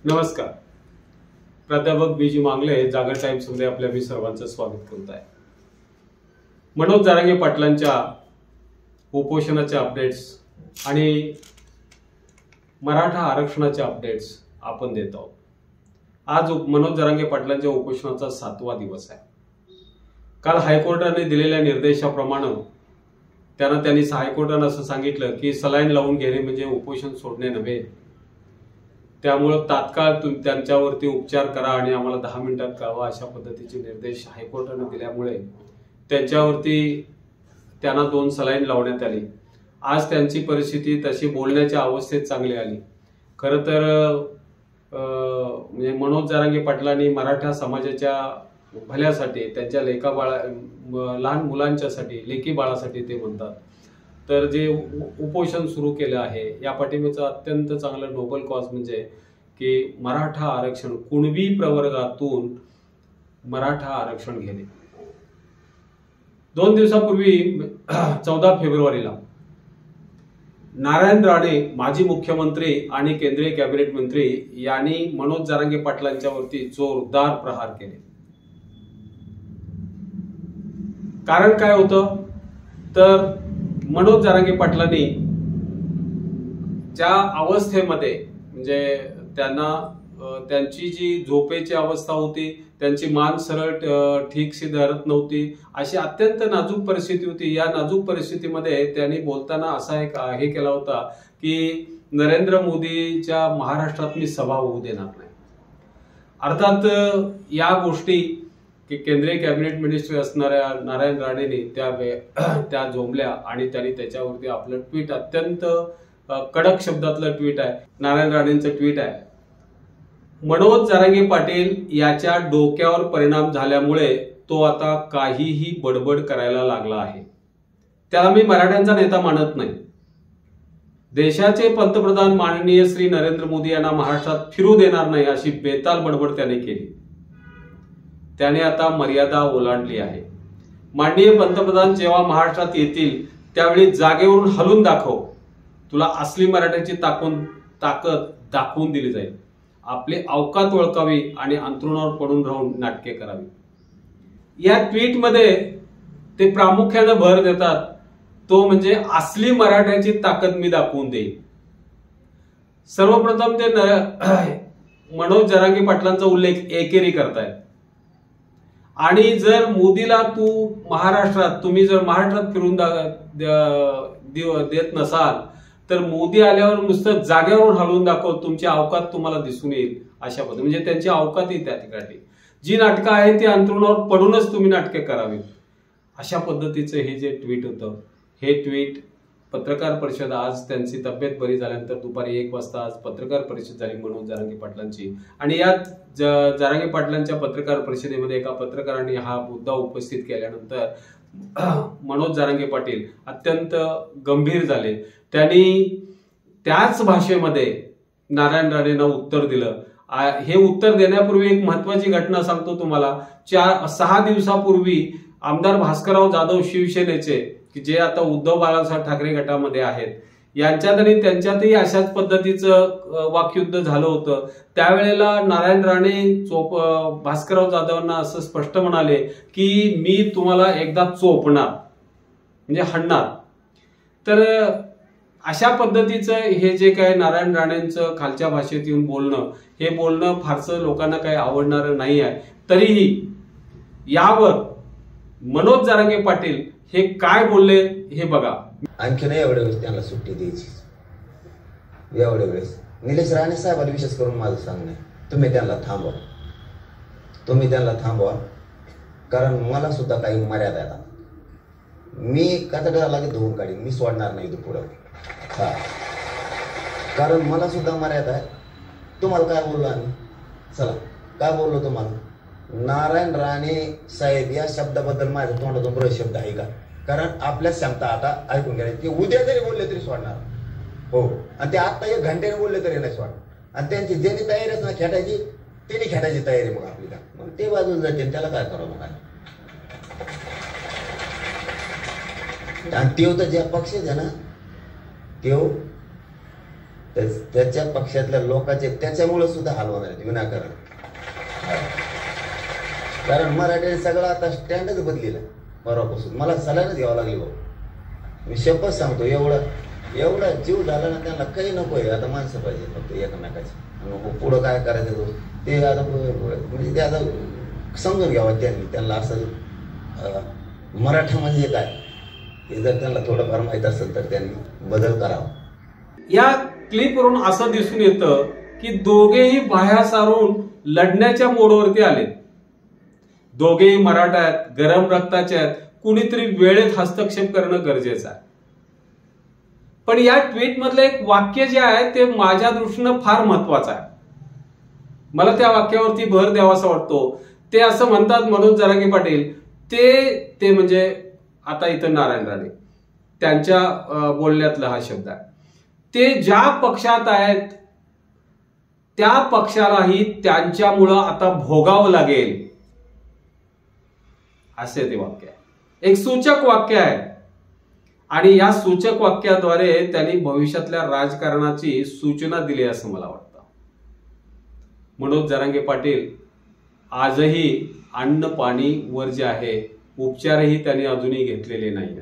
नमस्कार. प्राध्यापक बीजी मांगले, जागर टाइम्स मध्ये आपल्या मी सर्वांचं स्वागत करत आहे. मनोज जरांगे पाटलांच्या उपोषणाचे अपडेट्स आणि मराठा आरक्षणाचे अपडेट्स आपण देत आहोत. आज मनोज जरांगे पाटलांच्या उपोषणाचा 7वा दिवस आहे. काल हायकोर्टाने दिलेल्या निर्देशाप्रमाणे त्यांनी हायकोर्टाने असं सांगितलं की सलाईन लावून घेणे म्हणजे उपोषण सोडणे नव्हे, त्यामुळे तात्काळ त्यांच्यावरती उपचार करा आणि आम्हाला 10 मिनिटात कळवा अशा पद्धतीचे निर्देश हायकोर्टाने दिल्यामुळे त्यांना 2 सलाईन लावण्यात आली. आज त्यांची परिस्थिती तशी बोलण्याच्या अवस्थेत चांगली आली. खरं तर म्हणजे मनोज जरांगे पाटलांनी मराठा समाजाच्या भल्यासाठी, त्यांच्या लहान मुलांच्यासाठी, लेकी बाळासाठी ते म्हणतात, तर जे उपोषण सुरू केलं आहे या पाठिंब्याचं अत्यंत चांगलं नोबल कॉज म्हणजे की मराठा आरक्षण, कुणबी प्रवर्गातून मराठा आरक्षण घेणे. 2 दिवसापूर्वी 14 फेब्रुवारीला नारायण राणे, माजी मुख्यमंत्री आणि केंद्रीय कॅबिनेट मंत्री यांनी मनोज जरांगे पाटलांच्यावरती जोरदार प्रहार केले. कारण काय होतं तर मनोज जरांगे पाटलांनी ज्या अवस्थेमध्ये म्हणजे त्यांची जी झोपेची अवस्था होती, त्यांची मान सरळ ठीकशी धरत नव्हती, अशी अत्यंत नाजूक परिस्थिती होती. या नाजूक परिस्थितीमध्ये त्यांनी बोलताना असा एक हे केला होता की नरेंद्र मोदीच्या महाराष्ट्रात मी सभा होऊ देणार नाही. अर्थात या गोष्टी की केंद्रीय कॅबिनेट मिनिस्टर असणाऱ्या नारायण राणेने त्या जोमल्या आणि त्यांनी त्याच्यावरती आपलं ट्विट, अत्यंत कडक शब्दातलं ट्विट आहे, नारायण राणेंचं ट्विट आहे, मनोज जरांगे पाटील याच्या डोक्यावर परिणाम झाल्यामुळे तो आता काहीही बडबड करायला लागला आहे. त्याला मी मराठ्यांचा नेता मानत नाही. देशाचे पंतप्रधान माननीय श्री नरेंद्र मोदी यांना महाराष्ट्रात फिरू देणार नाही अशी बेताल बडबड त्याने केली. त्याने आता मर्यादा ओलांडली आहे. माननीय पंतप्रधान जेव्हा महाराष्ट्रात येतील त्यावेळी जागेवरून हलून दाखव, तुला असली मराठ्याची ताकद दाखवून दिली जाईल. आपली अवकात ओळखावी आणि अंथरुणावर पडून राहून नाटके करावी. या ट्विटमध्ये ते प्रामुख्याने भर देतात तो म्हणजे असली मराठ्याची ताकद मी दाखवून देईन. सर्वप्रथम ते मनोज जरांगे पाटलांचा उल्लेख एकेरी करतायत आणि जर मोदीला तुम्ही जर महाराष्ट्रात फिरून देत नसाल तर मोदी आल्यावर नुसतं जागेवरून हलवून दाखव, तुमची अवकात तुम्हाला दिसून येईल अशा पद्धती. म्हणजे त्यांची अवकातही त्या ठिकाणी जी नाटकं आहेत ती अंथरुणावर पडूनच तुम्ही नाटके करावीत अशा पद्धतीचं हे जे ट्विट होतं, हे ट्विट पत्रकार परिषद, आज त्यांची तब्येत बरी झाल्यानंतर दुपारी 1 वाजता आज पत्रकार परिषद झाली मनोज जरांगे पाटलांची. आणि यात जरांगे पाटलांच्या पत्रकार परिषदेमध्ये एका पत्रकारांनी हा मुद्दा उपस्थित केल्यानंतर मनोज जरांगे पाटील अत्यंत गंभीर झाले. त्यांनी त्याच भाषेमध्ये नारायण राणेंना उत्तर दिलं. हे उत्तर देण्यापूर्वी एक महत्वाची घटना सांगतो तुम्हाला. 6 दिवसापूर्वी आमदार भास्करराव जाधव शिवसेनेचे, की जे आता उद्धव बाळासाहेब ठाकरे गटामध्ये आहेत, यांच्यात आणि त्यांच्यातही अशाच पद्धतीचं वाकयुद्ध झालं होतं. त्यावेळेला नारायण राणे भास्करराव जाधवांना असं स्पष्ट म्हणाले की मी तुम्हाला एकदा चोपणार, म्हणजे हाणणार. तर अशा पद्धतीचं हे जे काय नारायण राणेंचं खालच्या भाषेत येऊन बोलणं, हे बोलणं फारसं लोकांना काही आवडणारं नाही आहे. तरीही यावर मनोज जरांगे पाटील हे काय बोलले हे बघा. आणखीन एवढ्या वेळेस त्यांना सुट्टी द्यायची. एवढ्या वेळेस निलेश राणे साहेबांना विशेष करून माझं सांगणं, तुम्ही त्यांना थांबवा, कारण मला सुद्धा काही मर्यादा आहेत. मी कचड्याला धुवून काढीन, मी सोडणार नाही तो पुढं. कारण मला सुद्धा मर्यादा आहे. तुम्हाला काय बोललो आम्ही? चला, काय बोललो तुम्हाला? नारायण राणे साहेब या शब्दाबद्दल माझ्या तोंडातून बरेच शब्द आहे का? कारण आपल्या क्षमता आता ऐकून घ्या, ते उद्या जरी बोलले तरी सोडणार हो, आणि ते आता 1 घंट्याने बोलले तरी नाही सोडणार. आणि त्यांची ज्यांनी तयारी असणार खेटायची त्यांनी खेटायची तयारी, मग आपली का मग ते बाजून जाते, त्याला काय करावं मग. आणि तेव तर ज्या पक्षाचे ना तेव त्याच्या पक्षातल्या लोकांचे त्याच्यामुळे सुद्धा हाल होणार आहेत विनाकारण. कारण मराठ्याने सगळं आता स्टँडच बदलेला परवापासून. मला सलाईनच घ्यावं लागली भाऊ, मी शपथ सांगतो. एवढा जीव झाला ना त्यांना, काही नको आहे आता. माणसं पाहिजे फक्त एकमेकाची. पुढं काय करायचं ते आता म्हणजे ते आता समजून घ्यावं त्यांना असं मराठा म्हणजे काय हे जर त्यांना थोडंफार माहीत असेल तर त्यांनी बदल करावा. या क्लिपवरून असं दिसून येतं की दोघेही बाह्या सारून लढण्याच्या मोडवरती आले. दोघेही मराठा आहेत, गरम रक्ताचे आहेत. कुणीतरी वेळेत हस्तक्षेप करणं गरजेचं आहे. पण या ट्विट मधलं एक वाक्य जे आहे ते माझ्या दृष्टीनं फार महत्वाचं आहे. मला त्या वाक्यावरती भर द्यावासा वाटतो. ते असं म्हणतात मनोज जरांगे पाटील, ते म्हणजे आता इथं नारायण राणे त्यांच्या बोलण्यातला हा शब्द आहे. ते ज्या पक्षात आहेत त्या पक्षालाही त्यांच्यामुळं आता भोगावं लागेल, असे ते वाक्य आहे. एक सूचक वाक्य आहे आणि या सूचक वाक्याद्वारे त्यांनी भविष्यातल्या राजकारणाची सूचना दिली असं मला वाटतं. मनोज जरांगे पाटील आजही अन्न पाणी वर जे आहे, उपचारही त्यांनी अजूनही घेतलेले नाही.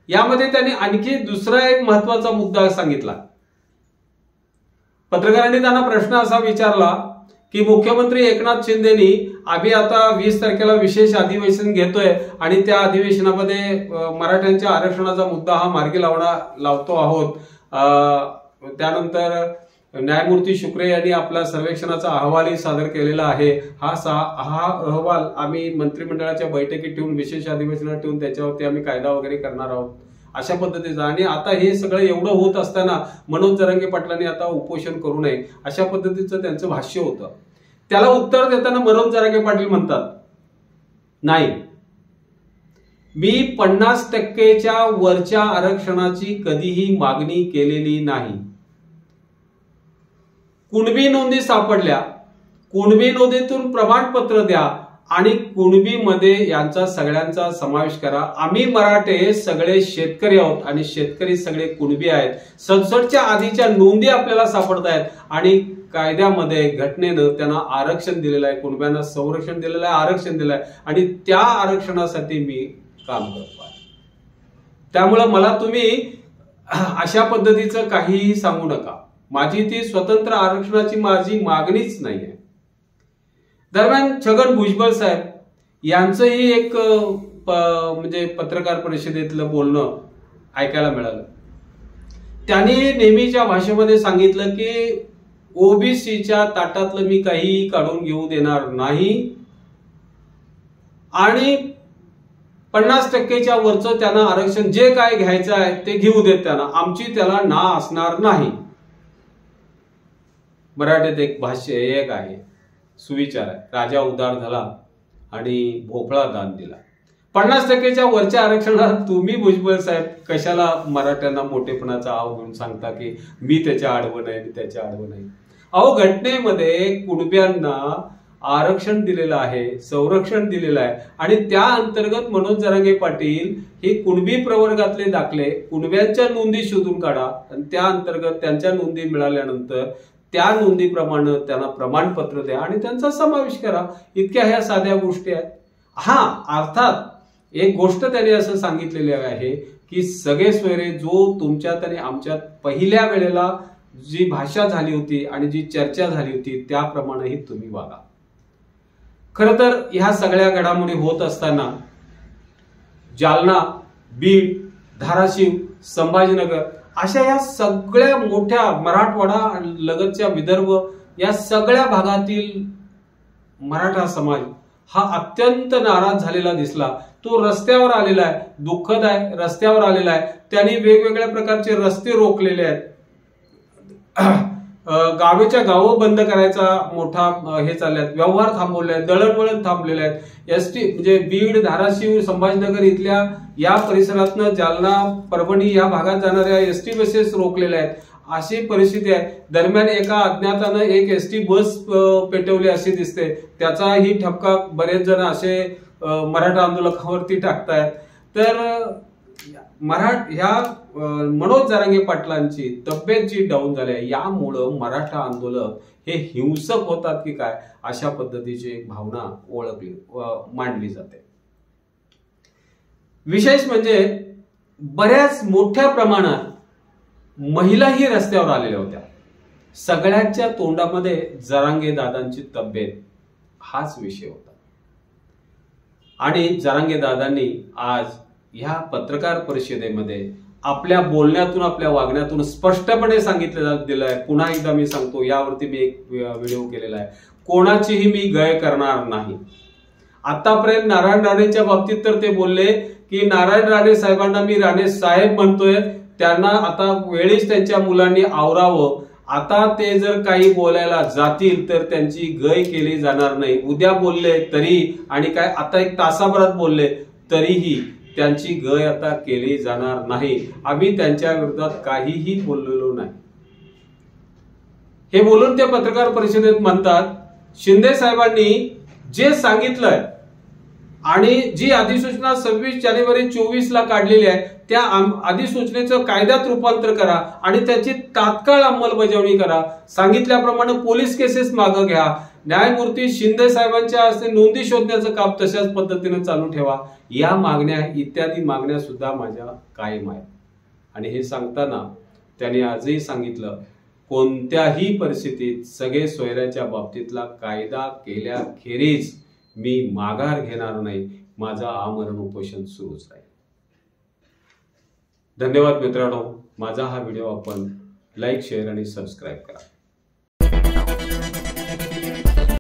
यामध्ये त्यांनी आणखी दुसरा एक महत्वाचा मुद्दा सांगितला. पत्रकारांनी त्यांना प्रश्न असा विचारला की मुख्यमंत्री एकनाथ शिंदेनी आम्ही आता 20 तारखेला विशेष अधिवेशन घेतोय आणि त्या अधिवेशनामध्ये मराठ्यांच्या आरक्षणाचा मुद्दा हा मार्गी लावतो आहोत. त्यानंतर न्यायमूर्ती शुक्रे यांनी आपला सर्वेक्षणाचा अहवालही सादर केलेला आहे. हा अहवाल आम्ही मंत्रिमंडळाच्या बैठकीत ठेवून, विशेष अधिवेशनात ठेवून त्याच्यावरती आम्ही कायदा वगैरे करणार आहोत, अशा पद्धतीचा. आणि आता हे सगळं एवढं होत असताना मनोज जरांगे पाटलांनी आता उपोषण करू नये, अशा पद्धतीचं त्यांचं भाष्य होतं. त्याला उत्तर देताना मनोज जरांगे पाटील म्हणतात, नाही, मी 50% वरच्या आरक्षणाची कधीही मागणी केलेली नाही. कुणबी नोंदी सापडल्या, कुणबी नोंदीतून प्रमाणपत्र द्या आणि कुणबीमध्ये यांचा सगळ्यांचा समावेश करा. आम्ही मराठे सगळे शेतकरी आहोत आणि शेतकरी सगळे कुणबी आहेत. 67च्या आधीच्या नोंदी आपल्याला सापडत आहेत आणि कायद्यामध्ये घटनेनं त्यांना आरक्षण दिलेलं आहे, कुणब्यांना संरक्षण दिलेलं आहे, आरक्षण दिलं आहे आणि त्या आरक्षणासाठी मी काम करतो आहे. त्यामुळं मला तुम्ही अशा पद्धतीचं काहीही सांगू नका. माझी ती स्वतंत्र आरक्षणाची माझी मागणीच नाही आहे. दरम्यान छगन भुजबळ साहेब यांचंही एक म्हणजे पत्रकार परिषदेतलं बोलणं ऐकायला मिळालं. त्यांनी नेहमीच्या भाषेमध्ये सांगितलं की ओबीसीच्या ताटातलं मी काही काढून घेऊ देणार नाही आणि 50%च्या वरचं त्यांना आरक्षण जे काय घ्यायचं आहे ते घेऊ देत, त्यांना आमची त्याला ना असणार नाही. मराठीत एक भाष्य एक आहे, सुविचार आहे, राजा उदार झाला आणि भोपळा दान दिला. 50%च्या वरच्या आरक्षणात तुम्ही भुजबळ साहेब कशाला मराठ्यांना मोठेपणाचा आव घेऊन सांगता की मी त्याच्या आडवं नाही, मी त्याच्या आडवं नाही. अहो, घटनेमध्ये कुणब्यांना आरक्षण दिलेलं आहे, संरक्षण दिलेलं आहे आणि त्या अंतर्गत मनोज जरांगे पाटील हे कुणबी प्रवर्गातले दाखले कुणब्यांच्या नोंदी शोधून काढा आणि त्या अंतर्गत त्यांच्या नोंदी मिळाल्यानंतर त्या नोंदीप्रमाणे त्यांना प्रमाणपत्र द्या आणि त्यांचा समावेश करा. इतक्या ह्या साध्या गोष्टी आहेत. अर्थात एक गोष्ट त्यांनी असं सांगितलेली आहे की सगळे सोयरे जो तुमच्यात आणि आमच्यात पहिल्या वेळेला जी भाषा झाली होती आणि जी चर्चा झाली होती त्याप्रमाणेही तुम्ही वागा. खरं तर ह्या सगळ्या घडामोडी होत असताना जालना, बीड, धाराशिव, संभाजीनगर अशा या सगळ्या मोठ्या मराठवाडा लगतच्या विदर्भ या सगळ्या भागातील मराठा समाज हा अत्यंत नाराज झालेला दिसला. तो रस्त्यावर आलेला आहे, दुःखद आहे, रस्त्यावर आलेला आहे. त्यांनी वेगवेगळ्या प्रकारचे रस्ते रोखलेले आहेत. गावेच्या गावं बंद करायचा मोठा हे चालले, व्यवहार थांबवले आहेत, दळणवळण थांबलेले आहेत. एसटी म्हणजे बीड, धाराशिव, संभाजीनगर इथल्या या परिसरातनं जालना, परभणी या भागात जाणाऱ्या एसटी बसेस रोखलेल्या आहेत. अशी परिस्थिती आहे. दरम्यान एका अज्ञातानं एक एसटी बस पेटवली अशी दिसते. त्याचाही ठपका बरेच जण असे मराठा आंदोलकावरती टाकतायत. तर ह्या मनोज जरांगे पाटलांची तब्येत जी डाऊन झाली आहे यामुळं मराठा आंदोलन हे हिंसक होतात की काय अशा पद्धतीची एक भावना मांडली जाते। विशेष म्हणजे बऱ्याच मोठ्या प्रमाणात महिलाही रस्त्यावर आलेल्या होत्या। सगळ्यांच्या तोंडामध्ये जरांगे दादांची तब्येत हाच विषय होता आणि जरांगे दादांनी आज ह्या पत्रकार परिषदेमध्ये आपल्या बोलण्यातून आपल्या वागण्यातून स्पष्टपणे सांगितलं दिलंय। पुन्हा एकदा मी सांगतो, यावरती मी एक व्हिडिओ केलेला आहे, कोणाचीही मी गय करणार नाही। आतापर्यंत नारायण राणेच्या बाबतीत तर ते बोलले की नारायण राणे साहेबांना मी राणे साहेब म्हणतोय, त्यांना आता वेळीच त्यांच्या मुलांनी आवरावं। आता ते जर काही बोलायला जातील तर त्यांची गय केली जाणार नाही। उद्या बोलले तरी आणि काय आता एक तासाभरात बोलले तरीही त्यांची गय आता केली जाणार नाही। आम्ही त्यांच्या विरोधात काहीही बोललेलो नाही। हे बोलून ते पत्रकार परिषदेत म्हणतात शिंदे साहेबांनी जे सांगितलंय आणि जी अधिसूचना 26 जानेवारी 24 ला काढलेली आहे त्या अधिसूचनेचं कायद्यात रूपांतर करा आणि त्याची तात्काळ अंमलबजावणी करा। सांगितल्याप्रमाणे पोलीस केसेस मागे घ्या। न्यायमूर्ती शिंदे साहेबांच्या हस्ते नोंदी शोधण्याचं काम तशाच पद्धतीने चालू ठेवा। या मागण्या इत्यादी मागण्या सुद्धा माझ्या कायम आहेत। आणि हे सांगताना त्यांनी आजही सांगितलं कोणत्याही परिस्थितीत सगळे सोयऱ्याच्या बाबतीतला कायदा केल्याखेरीज मी माघार घेणार नाही। माझा आमरण उपोषण सुरूच राहील। धन्यवाद मित्रांनो, माझा हा व्हिडिओ आपण लाईक, शेअर आणि सबस्क्राईब करा।